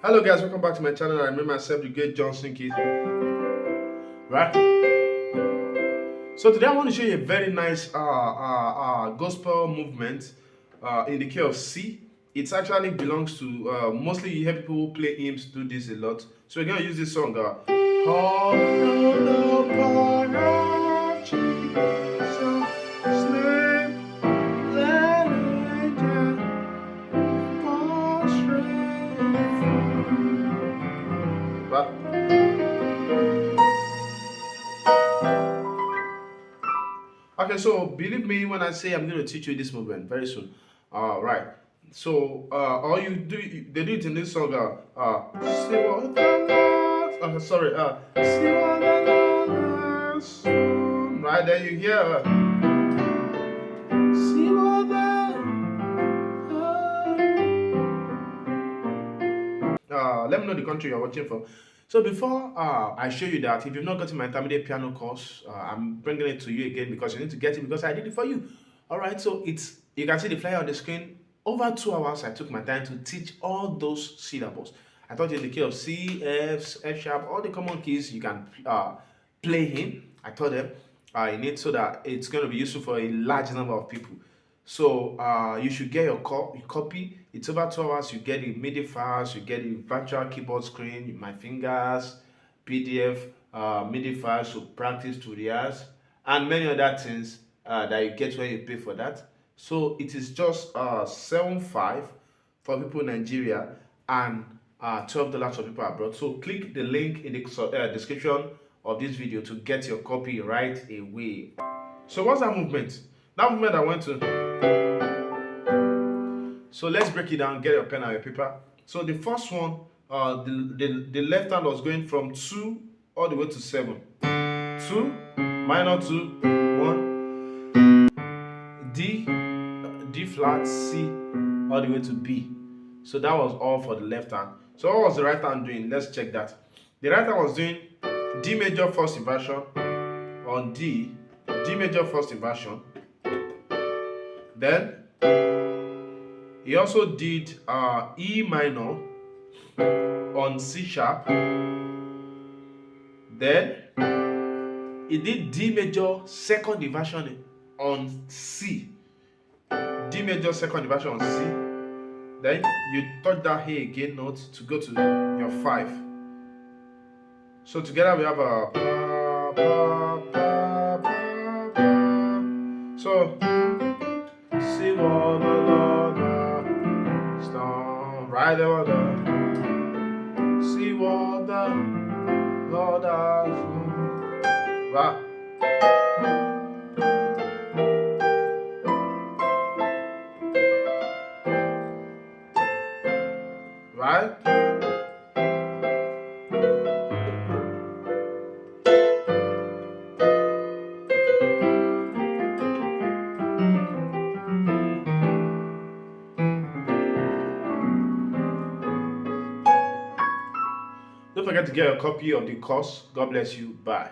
Hello guys, welcome back to my channel. I remember myself, the great Johnson Kid. Right? So today I want to show you a very nice gospel movement in the key of C. It actually belongs to, mostly you hear people who play hymns do this a lot. So we're going to use this song. Oh, no, power of Jesus, slave, let angel, but okay, so believe me when I say I'm going to teach you this movement very soon. All right. So all you do, they do it in this song. See what the Lord, sorry. See what the Lord has done. Right there, you hear. See what the let me know the country you're watching from. So before I show you that, if you've not gotten my intermediate piano course, I'm bringing it to you again because you need to get it because I did it for you. All right, so you can see the flyer on the screen. Over 2 hours, I took my time to teach all those syllables. I taught you the key of C, F, F sharp, all the common keys you can play in. I taught them in it so that it's going to be useful for a large number of people. So you should get your copy. It's over 2 hours. You get the MIDI files, you get the virtual keyboard screen, my fingers, PDF, MIDI files to practice, to rehearse, and many other things that you get when you pay for that. So it is just 7.5 for people in Nigeria and $12 for people abroad. So click the link in the description of this video to get your copy right away. So what's that movement? That movement I went to. So let's break it down. Get your pen and your paper. So the first one, the left hand was going from 2 all the way to 7. 2, minor 2, 1, D flat, C, all the way to B. So that was all for the left hand. So what was the right hand doing? Let's check that. The right hand was doing D major first inversion on D major first inversion. Then he also did E minor on C sharp. Then he did D major second inversion on C. D major second inversion on C. Then you touch that A again note to go to your 5. So together we have a so see what the Lord has done. Right there, see what the Lord has done. Right. Right? Don't forget to get a copy of the course. God bless you. Bye.